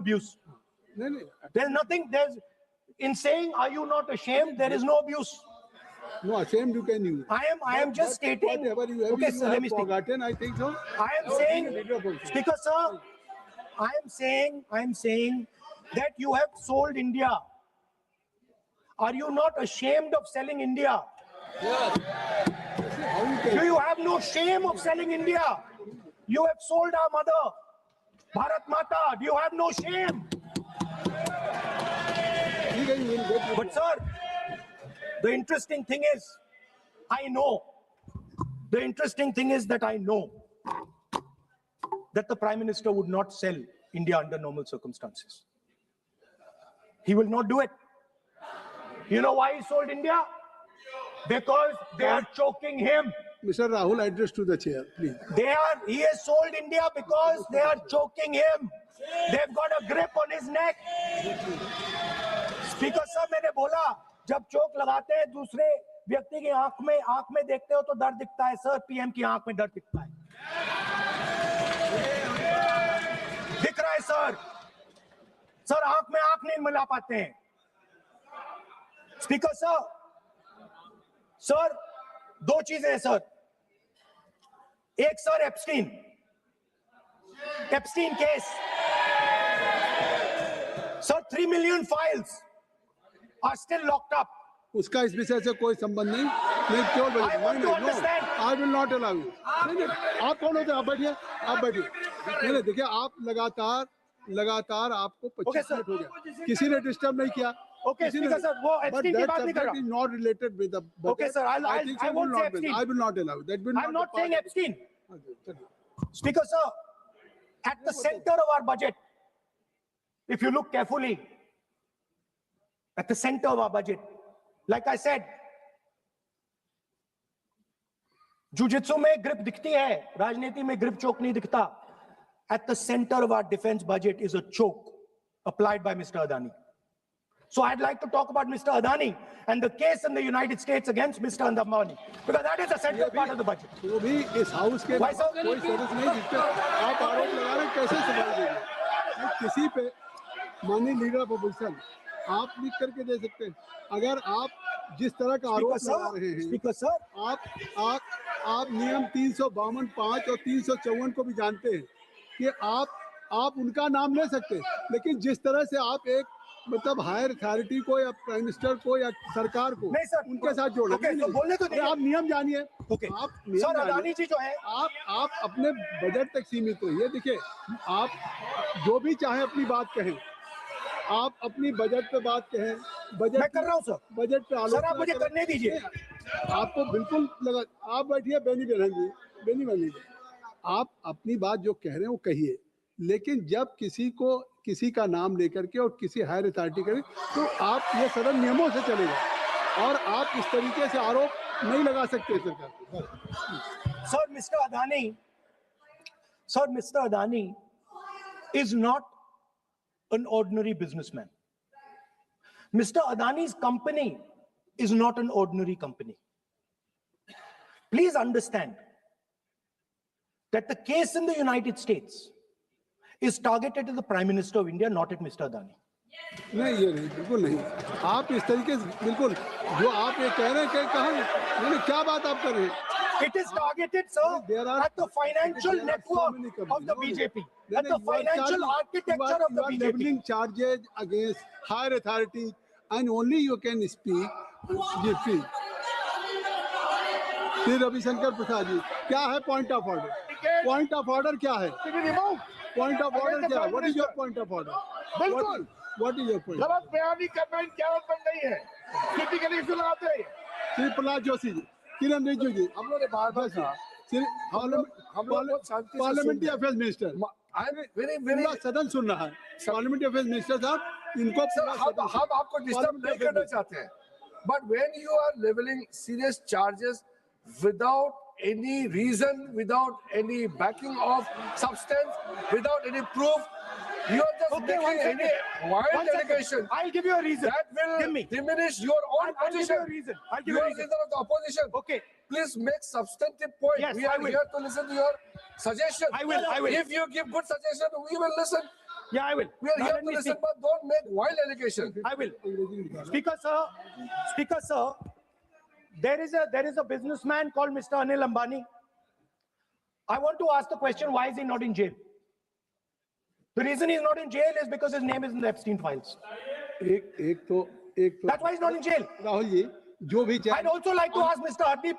abuse. No, no. There's nothing, in saying, are you not ashamed? There is no abuse. No, ashamed you can use. I am just stating. Whatever you have, Okay, you sir, have let me speak. forgotten, I think so. I am saying, Speaker sir, I am saying that you have sold India. Are you not ashamed of selling India? How you Do can? you have no shame of selling India? You have sold our mother, Bharat Mata. Do you have no shame? You will get But sir, the interesting thing is, I know that the Prime Minister would not sell India under normal circumstances. He will not do it. You know why he sold India? Because they are choking him. Mr. Rahul, address to the chair, please. He has sold India because they are choking him. They've got a grip on his neck. Speaker साहब, मैंने बोला जब चोक लगाते हैं दूसरे व्यक्ति की आंख में देखते हो तो डर दिखता है सर, पीएम की आंख में डर दिखता है, दिख रहा है सर आंख में आंख नहीं मिला पाते हैं. स्पीकर सर दो चीजें हैं सर. एक sir Epstein case sir, 3 million files are still locked up. उसका इस विषय से कोई संबंध नहीं. मैं क्यों बोलूं? I want to understand. I will not allow you. नहीं, आप कौन होते हैं? आप बैठिए. नहीं, देखिए आप लगातार आपको 25 मिनट हो गया. किसी ने डिस्टर्ब नहीं किया. Okay, Speaker sir, वो Epstein की बात नहीं कर रहा. Is not related with the budget. Okay, sir, I won't say Epstein. I will not allow you. That will I'm not saying Epstein. Epstein. Speaker sir, at the center of our budget, if you look carefully, at the center of our budget, like I said, jujitsu में grip दिखती है, राजनीति में grip choke नहीं दिखता. At the center of our defense budget is a choke applied by Mr. Adani. So I'd like to talk about Mr. Adani and the case in the United States against Mr. Ambani, because that is the central part of the budget. वो भी इस house के Why, sir? कोई सदस्य नहीं जिस पे आप आरोप लगा रहे हैं, कैसे सवाल देंगे? किसी पे माननीय लीडर ऑफ अपोजिशन आप लिख करके दे सकते हैं. अगर आप जिस तरह का आरोप लगा रहे हैं, स्पीकर सर, आप नियम 352(5) और 354 को भी जानते हैं कि आप उनका नाम ले सकते हैं, लेकिन जिस तरह से आप एक मतलब हायर अथॉरिटी को या प्राइम मिनिस्टर को या सरकार को नहीं सर, उनके साथ जोड़े. तो बोलने तो आप नियम जानिए. ओके आप सर, अदानी जी जो है, आप अपने बजट तक सीमित रहिए. देखिए, आप जो भी चाहे अपनी बात कहें, आप अपनी बजट पे बात कहें. बजट मैं कर रहा हूं सर. बजट पे सर आप मुझे करने दीजिए. आपको बिल्कुल लगा. आप बैठिए बेनी बहन जी, आप अपनी बात जो कह रहे हैं वो कहिए, लेकिन जब किसी का नाम लेकर के और किसी हायर अथॉरिटी करें तो आप ये सदन नियमों से चलेगा और आप इस तरीके से आरोप नहीं लगा सकते सरकार को. Sir, Mr. Adani is not an ordinary businessman. Mr. Adani's company is not an ordinary company. Please understand that the case in the United States is targeted at the Prime Minister of India, not at Mr. Adani. नहीं, ये नहीं, बिल्कुल नहीं. आप इस तरीके से बिल्कुल जो आप ये कह रहे हैं, कहाँ क्या बात आप कर रहे हैं? It is targeted, sir, at the financial network of the BJP, at the financial architecture of the BJP. You are leveling charges against higher authority, and only you can speak. Shri Ravishankar Prasad ji, क्या है point of order? Point of order क्या है? Point of order क्या है? What is your point of order? बिल्कुल, what is your point? गलत बयानी करना इनकी आदत बन गई है. टिपिकली इशू लगाते हैं. श्री प्रहलाद जोशी जी, किरण रिजिजू जी, हम लोग ने बार बार कहा, पार्लियामेंट्री अफेयर्स मिनिस्टर, पूरा सदन सुन रहा है. पार्लियामेंट्री अफेयर्स मिनिस्टर साहब, इनको हम आपको डिस्टर्ब नहीं करना चाहते हैं, but when you are levelling serious charges without any reason, without any backing of substance, without any proof, you are just making any wild allegation. I'll give you a reason. That will diminish your own position. I'll give you a reason. You are leader of the opposition. Okay. Please make substantive point. Yes, we are here to listen to your suggestion. I will. If you give good suggestion, we will listen. Yeah, I will. We are Now here let to me listen, speak. but don't make wild allegations. I will. Speaker, sir, there is a businessman called Mr. Anil Ambani. I want to ask the question, why is he not in jail? The reason he's not in jail is because his name is in the Epstein files. एक तो That's why he's not in jail. Rahul ji जो भी I'd also like to ask Mr. Hardeep